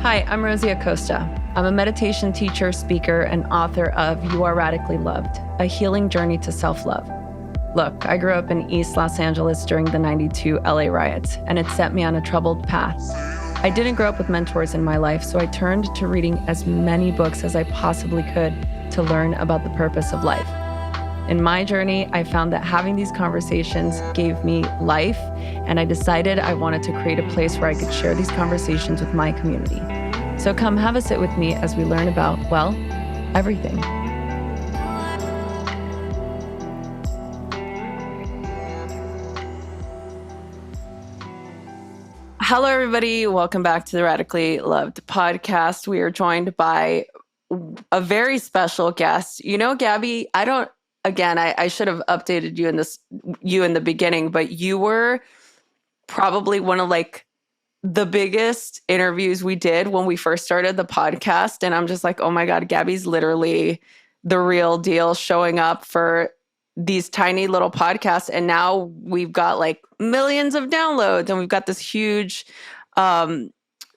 Hi, I'm Rosie Acosta. I'm a meditation teacher, speaker, and author of You Are Radically Loved, a healing journey to self-love. Look, I grew up in East Los Angeles during the '92 LA riots, and it set me on a troubled path. I didn't grow up with mentors in my life, so I turned to reading as many books as I possibly could to learn about the purpose of life. In my journey, I found that having these conversations gave me life, and I decided I wanted to create a place where I could share these conversations with my community. So come have a sit with me as we learn about, well, everything. Hello, everybody. Welcome back to the Radically Loved podcast. We are joined by a very special guest. You know, Gabby, I should have updated you in the beginning, but you were probably one of the biggest interviews we did when we first started the podcast. And I'm just like, oh my God, Gabby's literally the real deal, showing up for these tiny little podcasts. And now we've got millions of downloads and we've got this huge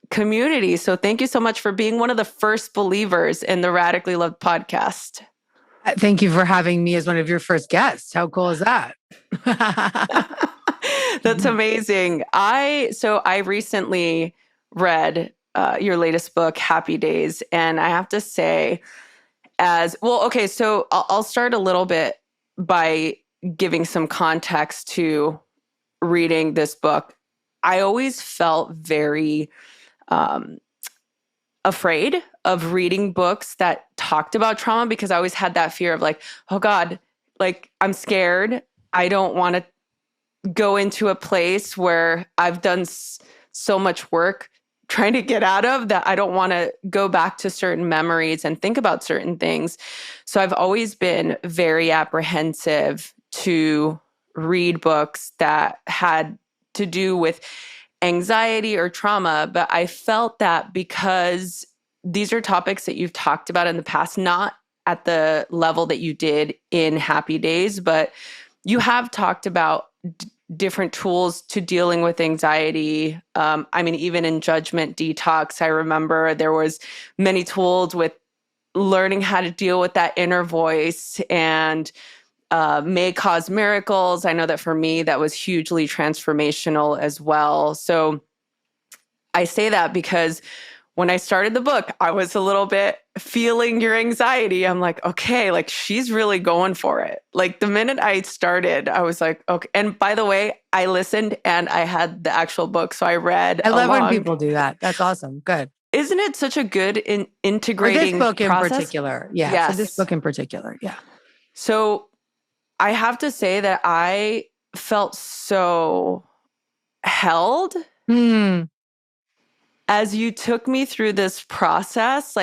community. So thank you so much for being one of the first believers in the Radically Loved podcast. Thank you for having me as one of your first guests. How cool is that? That's amazing. I recently read your latest book, Happy Days. And I have to say, so I'll start a little bit by giving some context to reading this book. I always felt very afraid of reading books that talked about trauma because I always had that fear of oh God, I'm scared. I don't want to go into a place where I've done so much work trying to get out of that. I don't want to go back to certain memories and think about certain things. So I've always been very apprehensive to read books that had to do with anxiety or trauma. But I felt that because these are topics that you've talked about in the past, not at the level that you did in Happy Days, but you have talked about different tools to dealing with anxiety. Even in Judgment Detox, I remember there was many tools with learning how to deal with that inner voice and May Cause Miracles. I know that for me, that was hugely transformational as well. So I say that because when I started the book, I was a little bit feeling your anxiety. I'm like, okay, she's really going for it. The minute I started, I was like, okay. And by the way, I listened and I had the actual book. So I read I love when people do that. That's awesome. Good. Isn't it such a good integrating this book process? In particular. Yeah. Yes. For this book in particular. Yeah. So I have to say that I felt so held as you took me through this process.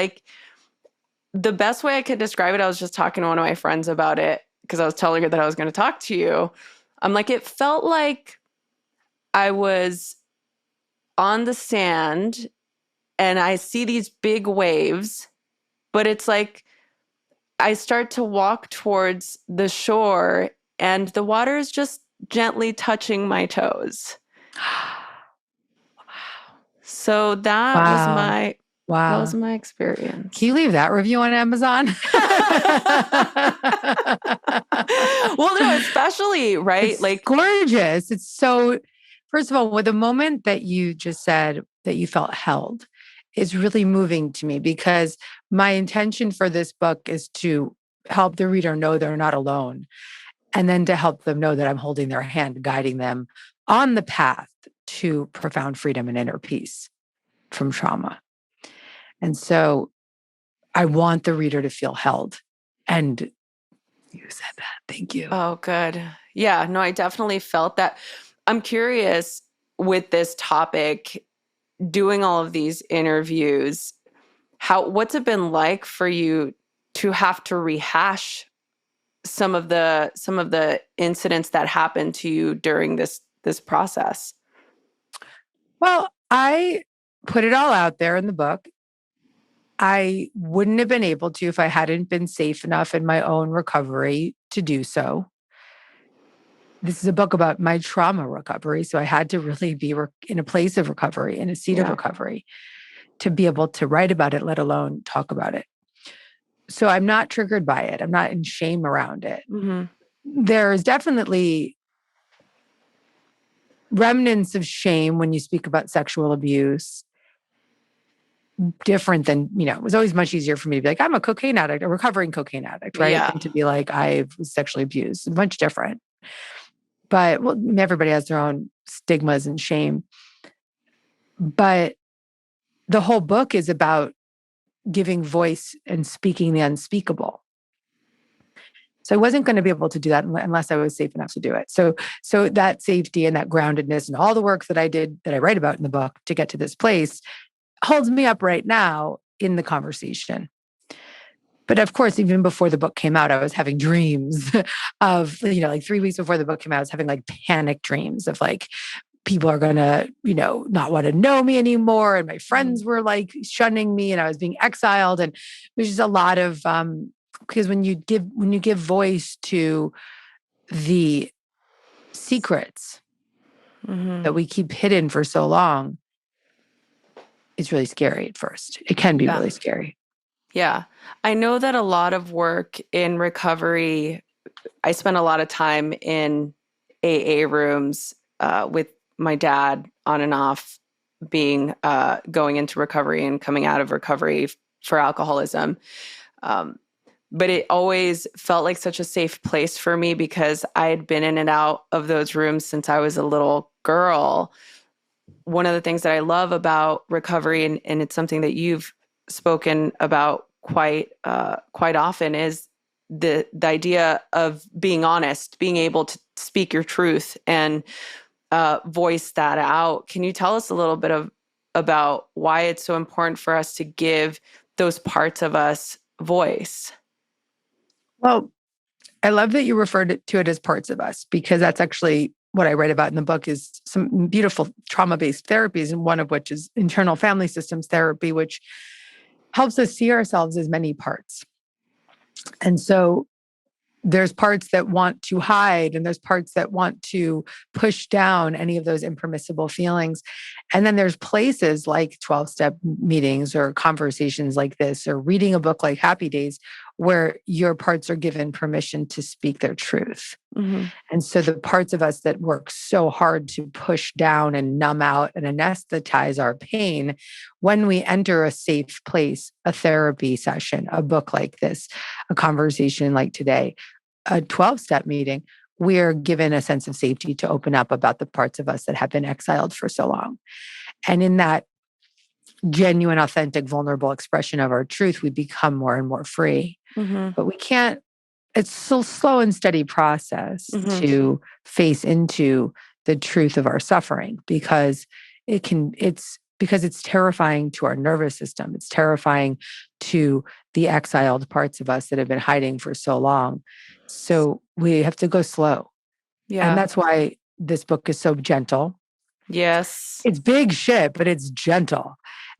The best way I could describe it, I was just talking to one of my friends about it because I was telling her that I was going to talk to you. I'm like, it felt like I was on the sand and I see these big waves, but it's like I start to walk towards the shore and the water is just gently touching my toes. So that was my experience. Can you leave that review on Amazon? Well, no, especially, right? It's gorgeous. It's so, first of all, with the moment that you just said that you felt held is really moving to me because my intention for this book is to help the reader know they're not alone. And then to help them know that I'm holding their hand, guiding them on the path to profound freedom and inner peace from trauma. And so I want the reader to feel held. And you said that. Thank you. Oh, good. Yeah, no, I definitely felt that. I'm curious with this topic, doing all of these interviews, what's it been like for you to have to rehash some of the incidents that happened to you during this process? Well, I put it all out there in the book. I wouldn't have been able to if I hadn't been safe enough in my own recovery to do so. This is a book about my trauma recovery. So I had to really be in a place of recovery, in a seat of recovery, to be able to write about it, let alone talk about it. So I'm not triggered by it. I'm not in shame around it. Mm-hmm. There's definitely remnants of shame when you speak about sexual abuse, different than, it was always much easier for me to be like, I'm a cocaine addict, a recovering cocaine addict, right? Yeah. Than to be like, I was sexually abused. Much different. But well, everybody has their own stigmas and shame. But the whole book is about giving voice and speaking the unspeakable. So I wasn't going to be able to do that unless I was safe enough to do it. So that safety and that groundedness and all the work that I did, that I write about in the book to get to this place, holds me up right now in the conversation. But of course, even before the book came out, I was having dreams of, like 3 weeks before the book came out, I was having like panic dreams of like, people are going to, not want to know me anymore. And my friends were like shunning me and I was being exiled. And it was just a lot of, because when you give voice to the secrets that we keep hidden for so long, it's really scary at first. It can be really scary. Yeah. I know that a lot of work in recovery, I spent a lot of time in AA rooms with my dad on and off, being going into recovery and coming out of recovery for alcoholism. But it always felt like such a safe place for me because I had been in and out of those rooms since I was a little girl. One of the things that I love about recovery, and it's something that you've spoken about quite often, is the idea of being honest, being able to speak your truth and voice that out. Can you tell us a little bit about why it's so important for us to give those parts of us voice? Well, I love that you referred to it as parts of us, because that's actually what I write about in the book, is some beautiful trauma-based therapies, and one of which is internal family systems therapy, which helps us see ourselves as many parts. And so there's parts that want to hide, and there's parts that want to push down any of those impermissible feelings. And then there's places like 12-step meetings or conversations like this, or reading a book like Happy Days, where your parts are given permission to speak their truth. Mm-hmm. And so the parts of us that work so hard to push down and numb out and anesthetize our pain, when we enter a safe place, a therapy session, a book like this, a conversation like today, a 12-step meeting, we're given a sense of safety to open up about the parts of us that have been exiled for so long. And in that genuine, authentic, vulnerable expression of our truth, we become more and more free. Mm-hmm. But we can't, it's so slow and steady process to face into the truth of our suffering, because it's terrifying to our nervous system. It's terrifying to the exiled parts of us that have been hiding for so long. So we have to go slow. Yeah. And that's why this book is so gentle. Yes. It's big shit, but it's gentle.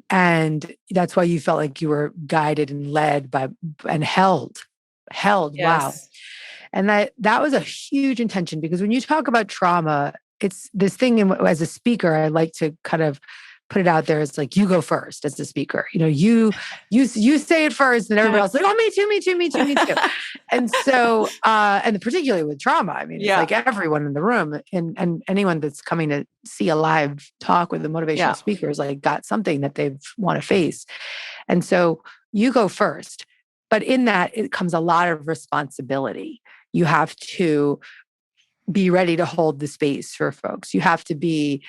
And that's why you felt like you were guided and led by and held. Yes. Wow. And that was a huge intention, because when you talk about trauma, it's this thing as a speaker, I like to kind of put it out there. It's like, you go first as the speaker. You say it first, and everybody else is like, oh, me too, me too, me too, me too. And so, and particularly with trauma, I mean, it's like everyone in the room and anyone that's coming to see a live talk with a motivational speaker is like got something that they want to face. And so you go first. But in that, it comes a lot of responsibility. You have to be ready to hold the space for folks. You have to be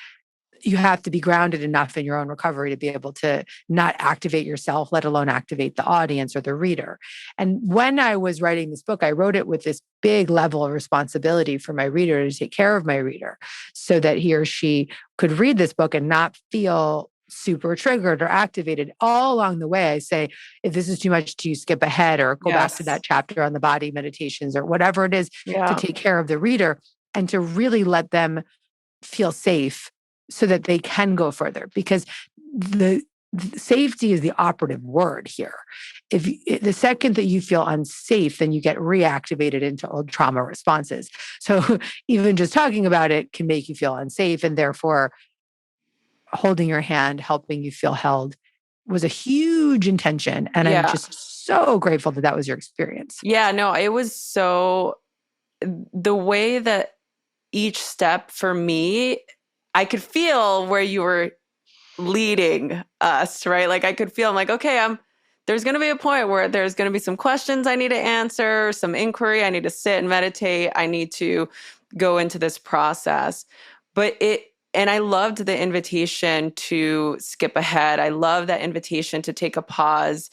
grounded enough in your own recovery to be able to not activate yourself, let alone activate the audience or the reader. And when I was writing this book, I wrote it with this big level of responsibility for my reader, to take care of my reader, so that he or she could read this book and not feel super triggered or activated. All along the way, I say, if this is too much to you, skip ahead or go back to that chapter on the body meditations or whatever it is, to take care of the reader and to really let them feel safe so that they can go further. Because the safety is the operative word here. If the second that you feel unsafe, then you get reactivated into old trauma responses. So even just talking about it can make you feel unsafe, and therefore holding your hand, helping you feel held, was a huge intention. And I'm Yeah. just so grateful that that was your experience. Yeah, no, it was so the way that each step for me, I could feel where you were leading us, right? Like I could feel, I'm like, okay, there's going to be a point where there's going to be some questions I need to answer, some inquiry. I need to sit and meditate. I need to go into this process. And I loved the invitation to skip ahead. I love that invitation to take a pause.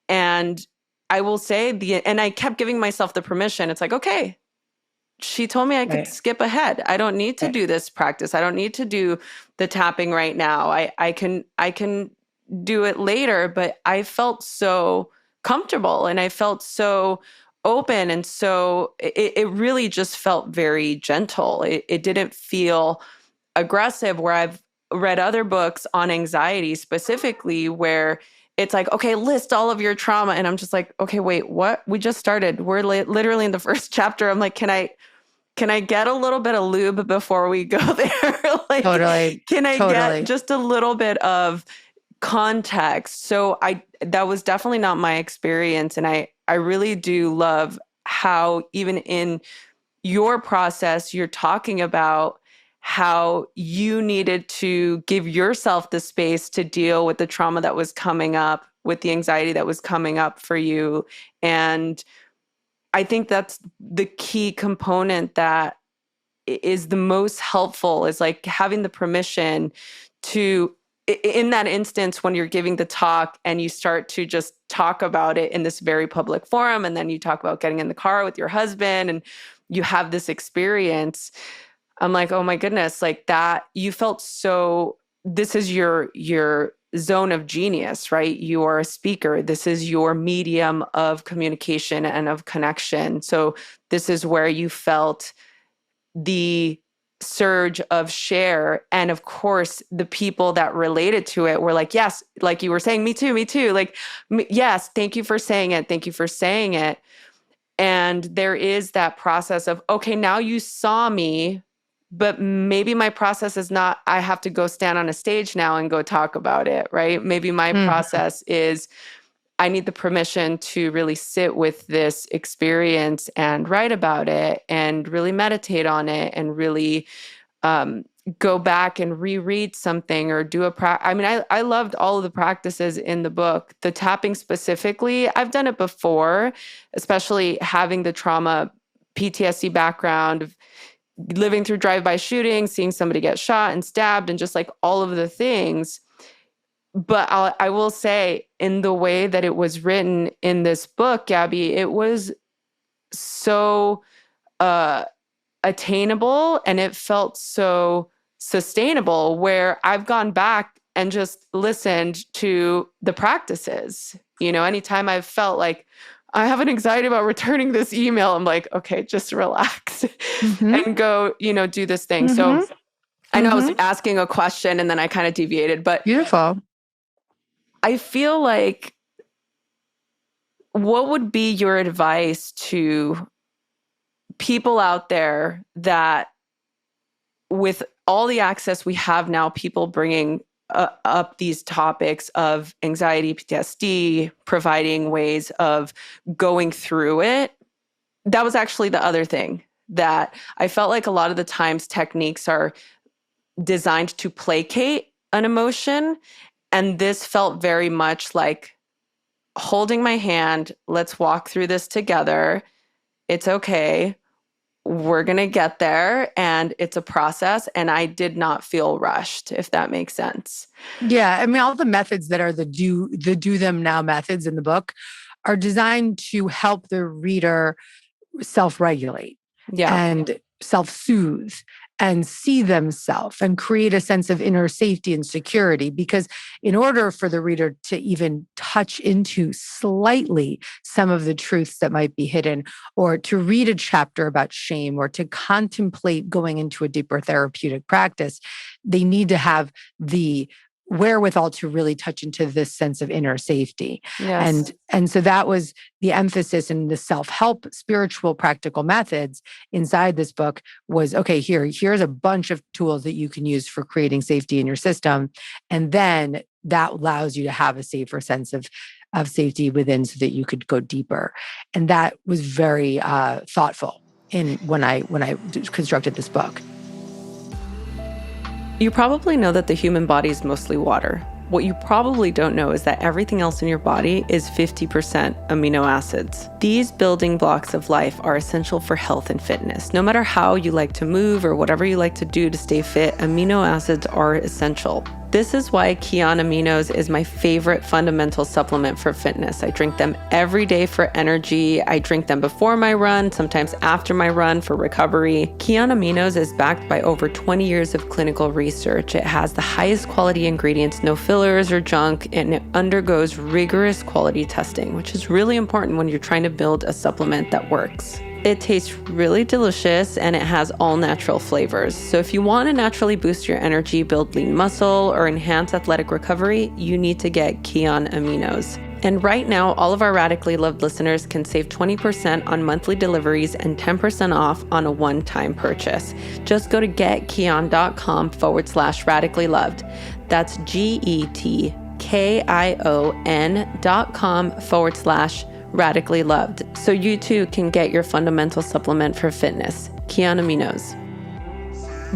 And I will say and I kept giving myself the permission. It's like, okay, she told me I could Right. skip ahead. I don't need to Right. do this practice. I don't need to do the tapping right now. I can do it later, but I felt so comfortable and I felt so open and so it really just felt very gentle. It didn't feel aggressive where I've read other books on anxiety specifically where it's like, okay, list all of your trauma. And I'm just like, okay, wait, what? We just started. We're literally in the first chapter. I'm like, can I get a little bit of lube before we go there? Like, Totally. can I get Totally. just a little bit of context? So that was definitely not my experience. And I really do love how even in your process, you're talking about how you needed to give yourself the space to deal with the trauma that was coming up, with the anxiety that was coming up for you. And I think that's the key component that is the most helpful, is like having the permission to, in that instance when you're giving the talk and you start to just talk about it in this very public forum, and then you talk about getting in the car with your husband and you have this experience. I'm like, oh my goodness, like that, you felt so, this is your zone of genius, right? You are a speaker. This is your medium of communication and of connection. So this is where you felt the surge of share. And of course, the people that related to it were like, yes, like you were saying, me too, me too. Like, yes, thank you for saying it. Thank you for saying it. And there is that process of, okay, now you saw me, but maybe my process is not, I have to go stand on a stage now and go talk about it, right? Maybe my Mhm. process is, I need the permission to really sit with this experience and write about it and really meditate on it and really um, go back and reread something or do I mean, I loved all of the practices in the book. The tapping specifically, I've done it before, especially having the trauma PTSD background of living through drive-by shootings, seeing somebody get shot and stabbed and just like all of the things. But I will say, in the way that it was written in this book, Gabby, it was so uh, attainable and it felt so sustainable, where I've gone back and just listened to the practices. Anytime I've felt like I have an anxiety about returning this email, I'm like, okay, just relax Mhm. and go, do this thing. So Mhm. I know I was Mhm. asking a question and then I kind of deviated, but Beautiful. I feel like, what would be your advice to people out there that, with all the access we have now, people bringing up these topics of anxiety, PTSD, providing ways of going through it? That was actually the other thing that I felt like a lot of the times techniques are designed to placate an emotion. And this felt very much like holding my hand. Let's walk through this together. It's okay. We're going to get there. And it's a process. And I did not feel rushed, if that makes sense. Yeah, I mean, all the methods that are the do them now methods in the book are designed to help the reader self-regulate Yeah. and self-soothe and see themselves and create a sense of inner safety and security. Because in order for the reader to even touch into slightly some of the truths that might be hidden, or to read a chapter about shame, or to contemplate going into a deeper therapeutic practice, they need to have the wherewithal to really touch into this sense of inner safety. Yes. And so that was the emphasis in the self-help spiritual practical methods inside this book. Was, okay, here's a bunch of tools that you can use for creating safety in your system. And then that allows you to have a safer sense of safety within so that you could go deeper. And that was very thoughtful in when I constructed this book. You probably know that the human body is mostly water. What you probably don't know is that everything else in your body is 50% amino acids. These building blocks of life are essential for health and fitness. No matter how you like to move or whatever you like to do to stay fit, amino acids are essential. This is why Kion Aminos is my favorite fundamental supplement for fitness. I drink them every day for energy. I drink them before my run, sometimes after my run for recovery. Kion Aminos is backed by over 20 years of clinical research. It has the highest quality ingredients, no fillers or junk, and it undergoes rigorous quality testing, which is really important when you're trying to build a supplement that works. It tastes really delicious and it has all natural flavors. So if you want to naturally boost your energy, build lean muscle, or enhance athletic recovery, you need to get Kion Aminos. And right now, all of our Radically Loved listeners can save 20% on monthly deliveries and 10% off on a one-time purchase. Just go to getkion.com/radically loved. That's GETKION.com/radically loved. So you too can get your fundamental supplement for fitness, Kion Aminos.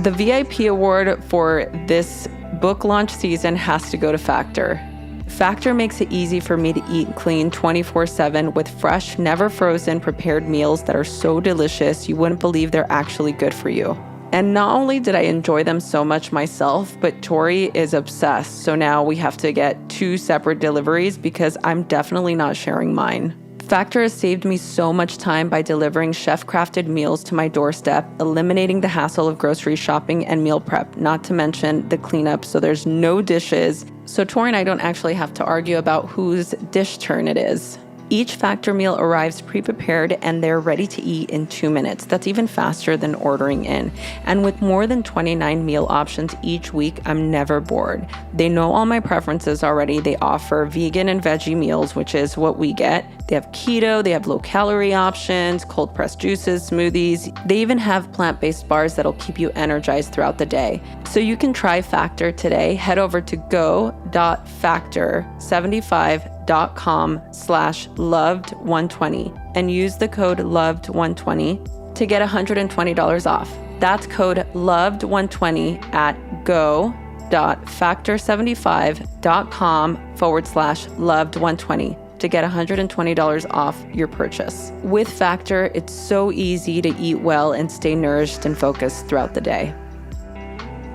The VIP award for this book launch season has to go to Factor. Factor makes it easy for me to eat clean 24/7 with fresh, never frozen, prepared meals that are so delicious you wouldn't believe they're actually good for you. And not only did I enjoy them so much myself, but Tori is obsessed. So now we have to get 2 separate deliveries because I'm definitely not sharing mine. Factor has saved me so much time by delivering chef-crafted meals to my doorstep, eliminating the hassle of grocery shopping and meal prep, not to mention the cleanup so there's no dishes. So Tori and I don't actually have to argue about whose dish turn it is. Each Factor meal arrives pre-prepared and they're ready to eat in 2 minutes. That's even faster than ordering in. And with more than 29 meal options each week, I'm never bored. They know all my preferences already. They offer vegan and veggie meals, which is what we get. They have keto, they have low-calorie options, cold-pressed juices, smoothies. They even have plant-based bars that'll keep you energized throughout the day. So you can try Factor today. Head over to go.factor75.com/loved120 and use the code loved120 to get $120 off. That's code loved120 at go.factor75.com/loved120 to get $120 off your purchase. With Factor, it's so easy to eat well and stay nourished and focused throughout the day.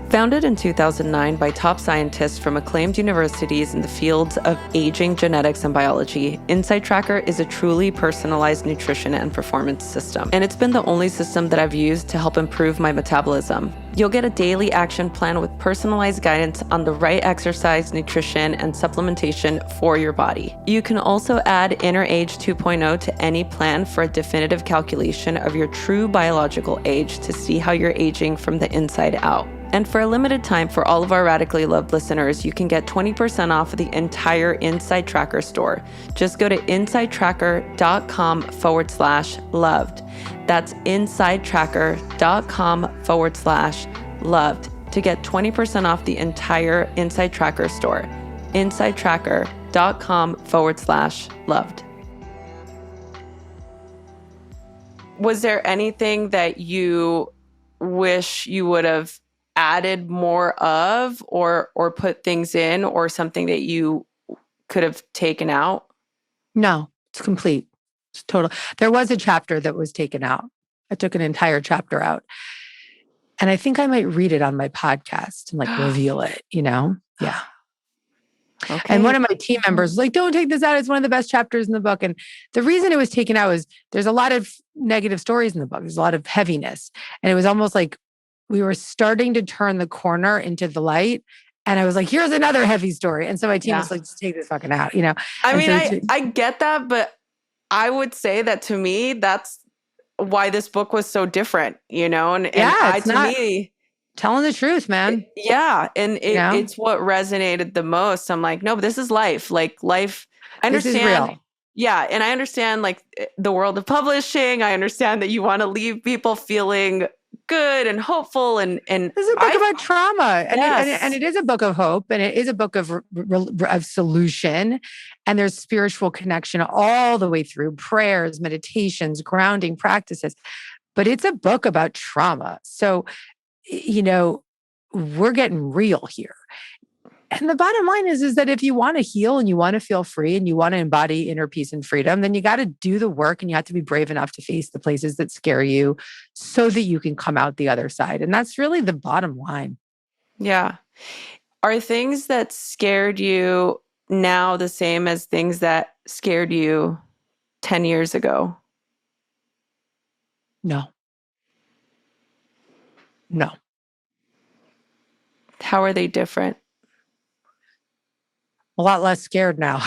Founded in 2009 by top scientists from acclaimed universities in the fields of aging, genetics, and biology, Insight Tracker is a truly personalized nutrition and performance system. And it's been the only system that I've used to help improve my metabolism. You'll get a daily action plan with personalized guidance on the right exercise, nutrition, and supplementation for your body. You can also add Inner Age 2.0 to any plan for a definitive calculation of your true biological age to see how you're aging from the inside out. And for a limited time, for all of our Radically Loved listeners, you can get 20% off of the entire Insight Tracker store. Just go to insighttracker.com/loved. That's insighttracker.com/loved to get 20% off the entire Insight Tracker store. insighttracker.com/loved. Was there anything that you wish you would have added more of or put things in, or something that you could have taken out? No, it's complete. It's total. There was a chapter that was taken out. I took an entire chapter out. And I think I might read it on my podcast and like reveal it, you know? Yeah. Okay. And one of my team members was like, don't take this out. It's one of the best chapters in the book. And the reason it was taken out is there's a lot of negative stories in the book. There's a lot of heaviness. And it was almost like we were starting to turn the corner into the light. And I was like, here's another heavy story. And so my team was like, just take this fucking out, you know? I mean, I get that, but I would say that to me, that's why this book was so different, you know? And me, telling the truth, man. It's what resonated the most. I'm like, no, but this is life. Like life, I understand. This is real. Yeah. And I understand like the world of publishing. I understand that you want to leave people feeling good and hopeful. And This is a book about trauma, and yes. it is a book of hope, and it is a book of solution, and there's spiritual connection all the way through prayers, meditations, grounding practices. But it's a book about trauma. So, we're getting real here. And the bottom line is that if you want to heal and you want to feel free and you want to embody inner peace and freedom, then you got to do the work and you have to be brave enough to face the places that scare you so that you can come out the other side. And that's really the bottom line. Yeah. Are things that scared you now the same as things that scared you 10 years ago? No. No. How are they different? A lot less scared now.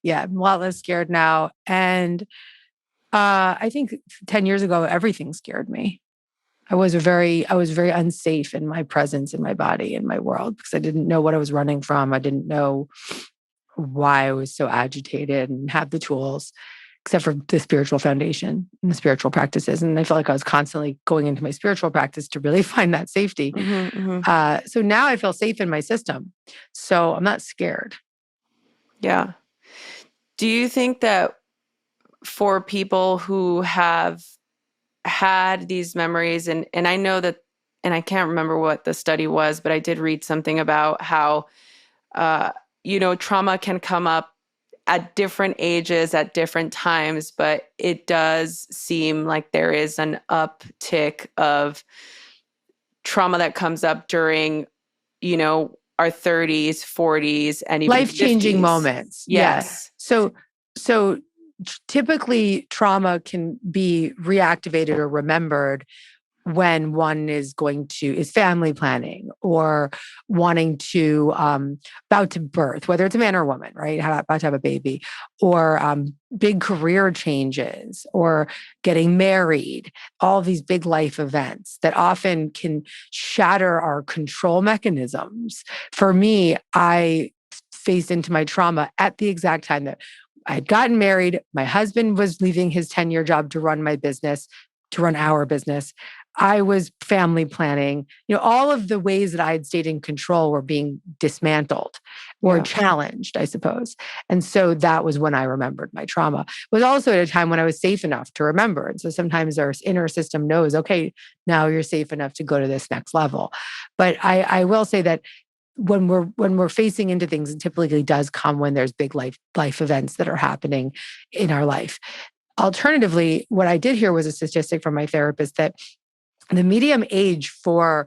Yeah, I'm a lot less scared now. And I think 10 years ago, everything scared me. I was very unsafe in my presence, in my body, in my world, because I didn't know what I was running from. I didn't know why I was so agitated and have the tools, except for the spiritual foundation and the spiritual practices. And I felt like I was constantly going into my spiritual practice to really find that safety. So now I feel safe in my system. So I'm not scared. Yeah. Do you think that for people who have had these memories, and I know that, and I can't remember what the study was, but I did read something about how, trauma can come up at different ages, at different times, but it does seem like there is an uptick of trauma that comes up during, our 30s, 40s, and even Life-changing 50s. Moments. Yes. Yeah. So typically trauma can be reactivated or remembered when one is family planning or wanting to about to birth, whether it's a man or a woman, right? About to have a baby, or big career changes, or getting married. All these big life events that often can shatter our control mechanisms. For me, I faced into my trauma at the exact time that I had gotten married. My husband was leaving his 10-year job to run my business, to run our business. I was family planning. All of the ways that I had stayed in control were being dismantled or challenged, I suppose. And so that was when I remembered my trauma. It was also at a time when I was safe enough to remember. And so sometimes our inner system knows, okay, now you're safe enough to go to this next level. But I will say that when we're facing into things, it typically does come when there's big life events that are happening in our life. Alternatively, what I did hear was a statistic from my therapist that the median age for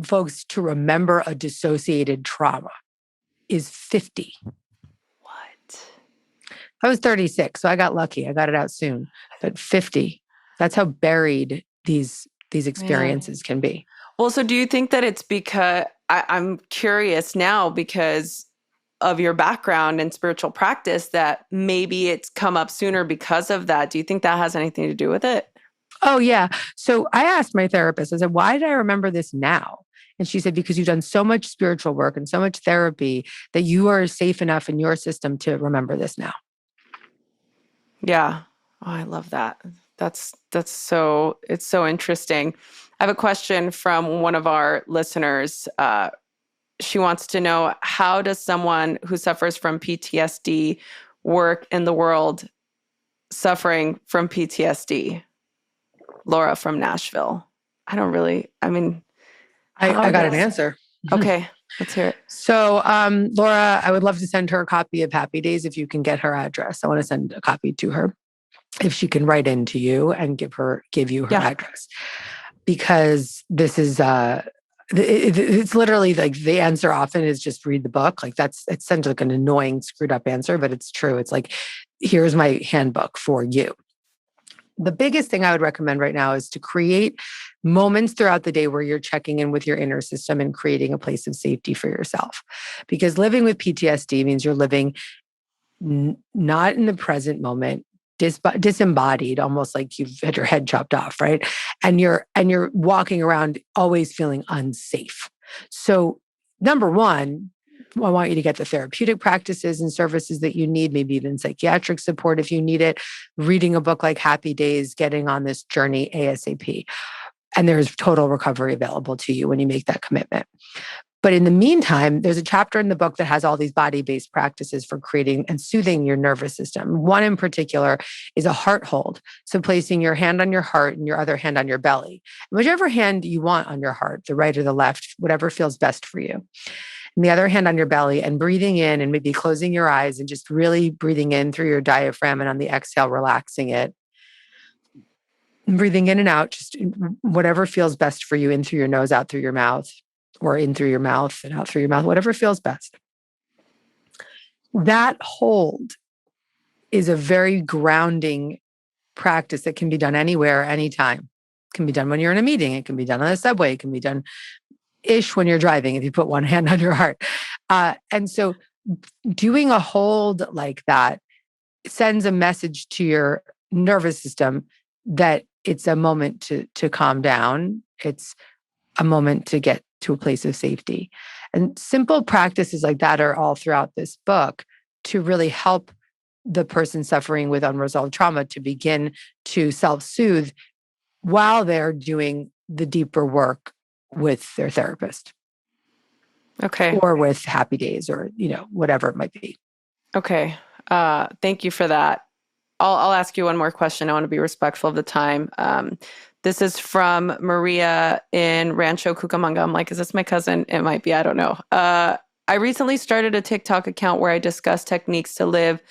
folks to remember a dissociated trauma is 50. What? I was 36, so I got lucky. I got it out soon. But 50, that's how buried these experiences can be. Well, so do you think that it's because I'm curious now because of your background in spiritual practice that maybe it's come up sooner because of that? Do you think that has anything to do with it? Oh, yeah. So I asked my therapist, I said, why did I remember this now? And she said, because you've done so much spiritual work and so much therapy that you are safe enough in your system to remember this now. Yeah. Oh, I love that. It's so interesting. I have a question from one of our listeners. She wants to know, how does someone who suffers from PTSD work in the world suffering from PTSD? Laura from Nashville. I got an answer. Okay, let's hear it. So, Laura, I would love to send her a copy of Happy Days if you can get her address. I want to send a copy to her if she can write in to you and give you her address, because this is it's literally like the answer often is just read the book. Like it sounds like an annoying, screwed up answer, but it's true. It's like, here's my handbook for you. The biggest thing I would recommend right now is to create moments throughout the day where you're checking in with your inner system and creating a place of safety for yourself. Because living with PTSD means you're living not in the present moment, disembodied, almost like you've had your head chopped off, right? And you're walking around always feeling unsafe. So number one, I want you to get the therapeutic practices and services that you need, maybe even psychiatric support if you need it, reading a book like Happy Days, getting on this journey ASAP. And there's total recovery available to you when you make that commitment. But in the meantime, there's a chapter in the book that has all these body-based practices for creating and soothing your nervous system. One in particular is a heart hold. So placing your hand on your heart and your other hand on your belly. Whichever hand you want on your heart, the right or the left, whatever feels best for you. And the other hand on your belly and breathing in and maybe closing your eyes and just really breathing in through your diaphragm and on the exhale, relaxing it. And breathing in and out, just whatever feels best for you, in through your nose, out through your mouth, or in through your mouth and out through your mouth, whatever feels best. That hold is a very grounding practice that can be done anywhere, anytime. It can be done when you're in a meeting. It can be done on a subway. It can be done ish when you're driving if you put one hand on your heart. And so doing a hold like that sends a message to your nervous system that it's a moment to calm down. It's a moment to get to a place of safety. And simple practices like that are all throughout this book to really help the person suffering with unresolved trauma to begin to self-soothe while they're doing the deeper work with their therapist. Okay. Or with Happy Days or, whatever it might be. Okay. Thank you for that. I'll ask you one more question. I want to be respectful of the time. This is from Maria in Rancho Cucamonga. I'm like, is this my cousin? It might be. I don't know. I recently started a TikTok account where I discuss techniques to live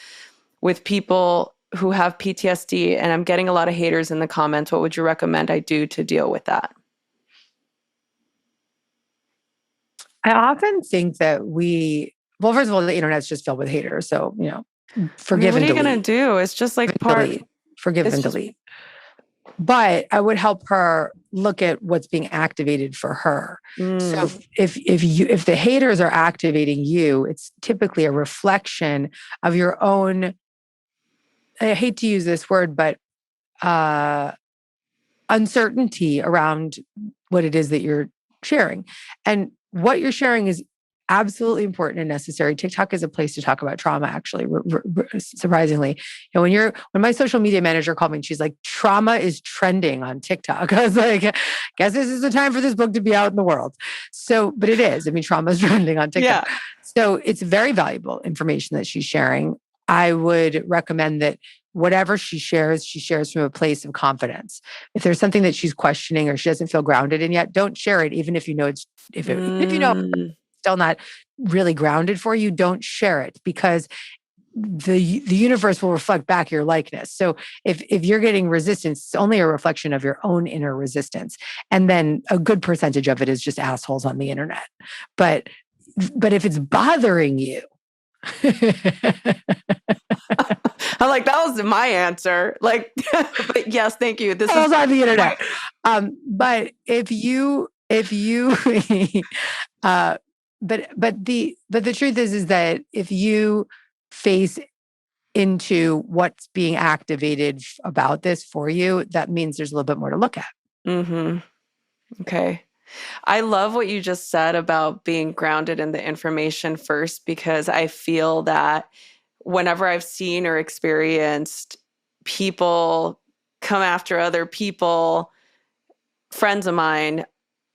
with people who have PTSD, and I'm getting a lot of haters in the comments. What would you recommend I do to deal with that? I often think that well, first of all, the internet's just filled with haters. So, forgive what and are you delete. going to do? It's just like Forgive and delete. But I would help her look at what's being activated for her. So if the haters are activating you, it's typically a reflection of your own, I hate to use this word, but uncertainty around what it is that you're sharing. And what you're sharing is absolutely important and necessary. TikTok is a place to talk about trauma, actually, surprisingly. When my social media manager called me and she's like, trauma is trending on TikTok. I was like, guess this is the time for this book to be out in the world. So, but it is. I mean, trauma is trending on TikTok. Yeah. So it's very valuable information that she's sharing. I would recommend that whatever she shares from a place of confidence. If there's something that she's questioning or she doesn't feel grounded in yet, don't share it. Even if you know it's still not really grounded for you, don't share it, because the universe will reflect back your likeness. So if you're getting resistance, it's only a reflection of your own inner resistance. And then a good percentage of it is just assholes on the internet. But if it's bothering you, I'm like, that was my answer. Like, but yes, thank you. This is on the internet. But if you, but the truth is that if you face into what's being activated about this for you, that means there's a little bit more to look at. Mm-hmm. Okay. I love what you just said about being grounded in the information first, because I feel that whenever I've seen or experienced people come after other people, friends of mine,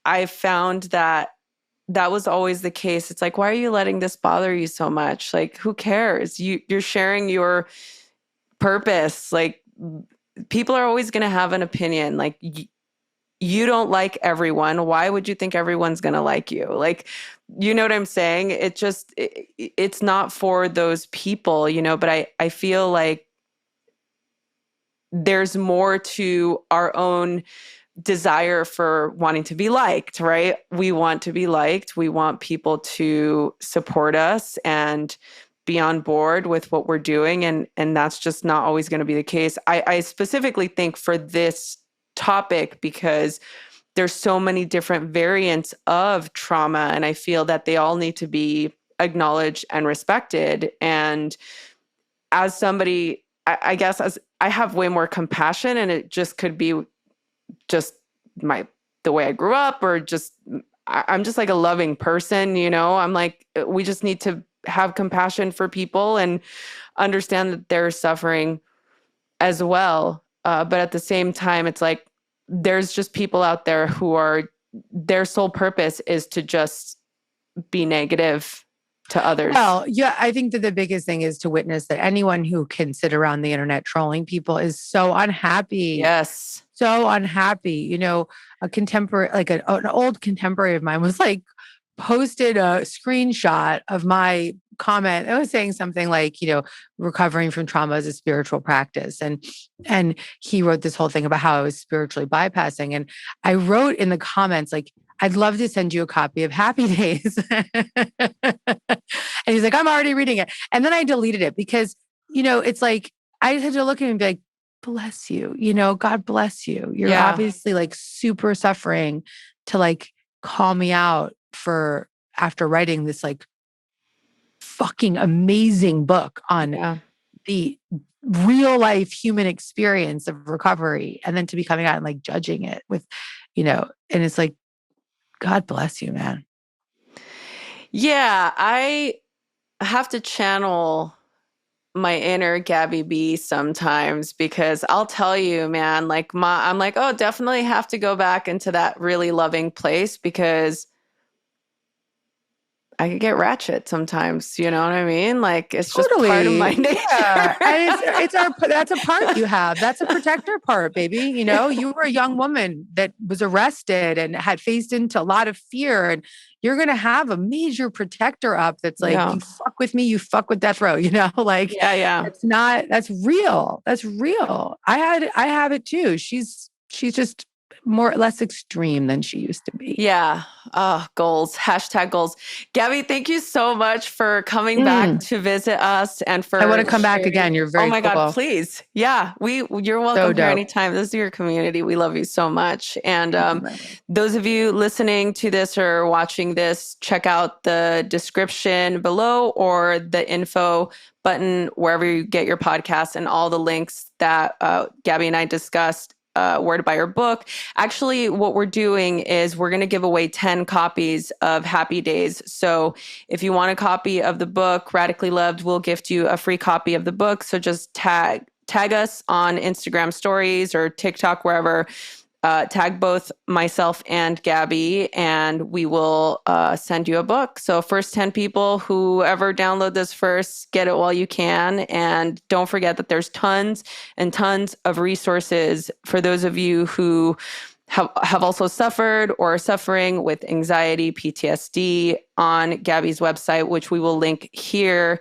I found that was always the case. It's like, why are you letting this bother you so much? Like, who cares? You're sharing your purpose. Like, people are always going to have an opinion. Like, you don't like everyone. Why would you think everyone's going to like you? Like, you know what I'm saying? It's not for those people, but I feel like there's more to our own desire for wanting to be liked, right? We want to be liked. We want people to support us and be on board with what we're doing. And that's just not always going to be the case. I specifically think for this topic, because there's so many different variants of trauma, and I feel that they all need to be acknowledged and respected. And as somebody, I guess, as I have way more compassion, and it just could be just the way I grew up, or just I'm just like a loving person, I'm like, we just need to have compassion for people and understand that they're suffering as well. But at the same time, it's like, there's just people out there who are, their sole purpose is to just be negative to others. Well, yeah, I think that the biggest thing is to witness that anyone who can sit around the internet trolling people is so unhappy. Yes. So unhappy. You know, a contemporary, like an old contemporary of mine was like, posted a screenshot of my comment. I was saying something like, you know, recovering from trauma is a spiritual practice. And he wrote this whole thing about how I was spiritually bypassing. And I wrote in the comments, like, I'd love to send you a copy of Happy Days. And he's like, I'm already reading it. And then I deleted it because, you know, it's like, I had to look at him and be like, bless you, you know, God bless you. You're obviously like super suffering to like call me out for after writing this like fucking amazing book on the real life human experience of recovery, and then to be coming out and like judging it with, you know, and it's like, God bless you, man. Yeah, I have to channel my inner Gabby B sometimes, because I'll tell you, man, like I'm like, oh, definitely have to go back into that really loving place, because I could get ratchet sometimes, you know what I mean? Like, it's just part of my nature. Yeah. And that's a part you have. That's a protector part, baby. You know, you were a young woman that was arrested and had faced into a lot of fear, and you're going to have a major protector up that's like, you fuck with me, you fuck with death row, you know, like, that's real. That's real. I have it too. She's just more or less extreme than she used to be. Yeah. Oh, goals. Hashtag goals. Gabby, thank you so much for coming back to visit us, and for I want to come back again. You're very Oh my cool. God, please. Yeah. You're welcome here anytime. This is your community. We love you so much. And those of you listening to this or watching this, check out the description below or the info button wherever you get your podcasts, and all the links that Gabby and I discussed where to buy her book. Actually, what we're doing is we're going to give away 10 copies of Happy Days. So if you want a copy of the book, Radically Loved, we'll gift you a free copy of the book. So just tag us on Instagram stories or TikTok, wherever. Tag both myself and Gabby, and we will send you a book. So first 10 people, whoever download this first, get it while you can. And don't forget that there's tons and tons of resources for those of you who have also suffered or are suffering with anxiety, PTSD, on Gabby's website, which we will link here.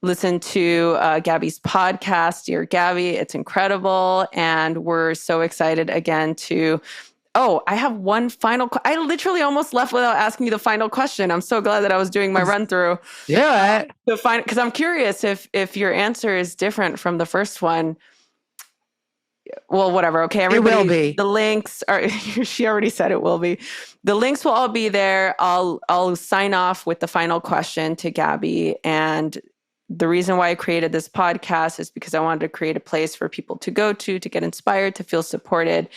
Listen to Gabby's podcast, Dear Gabby. It's incredible. And we're so excited again to... Oh, I have one final... I literally almost left without asking you the final question. I'm so glad that I was doing my run through. Yeah. Because I'm curious if your answer is different from the first one. Well, whatever. Okay, everybody. It will be. The links are... She already said it will be. The links will all be there. I'll sign off with the final question to Gabby. And the reason why I created this podcast is because I wanted to create a place for people to go to get inspired, to feel supported.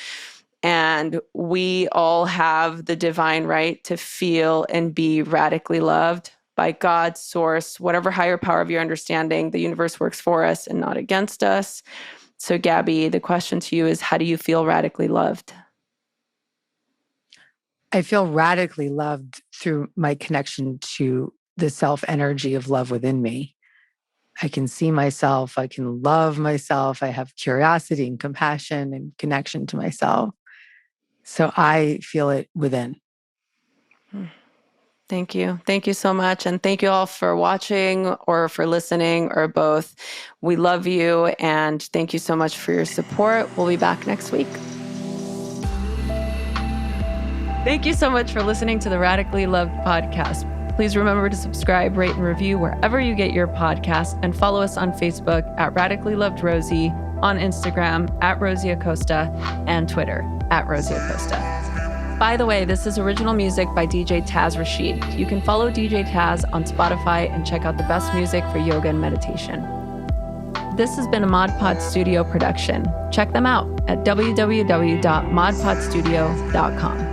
And we all have the divine right to feel and be radically loved by God, source, whatever higher power of your understanding. The universe works for us and not against us. So Gabby, the question to you is, how do you feel radically loved? I feel radically loved through my connection to the self energy of love within me. I can see myself. I can love myself. I have curiosity and compassion and connection to myself. So I feel it within. Thank you. Thank you so much. And thank you all for watching or for listening or both. We love you. And thank you so much for your support. We'll be back next week. Thank you so much for listening to the Radically Loved podcast. Please remember to subscribe, rate, and review wherever you get your podcast, and follow us on Facebook at Radically Loved Rosie, on Instagram at Rosie Acosta, and Twitter at Rosie Acosta. By the way, this is original music by DJ Taz Rashid. You can follow DJ Taz on Spotify and check out the best music for yoga and meditation. This has been a Mod Pod Studio production. Check them out at www.modpodstudio.com.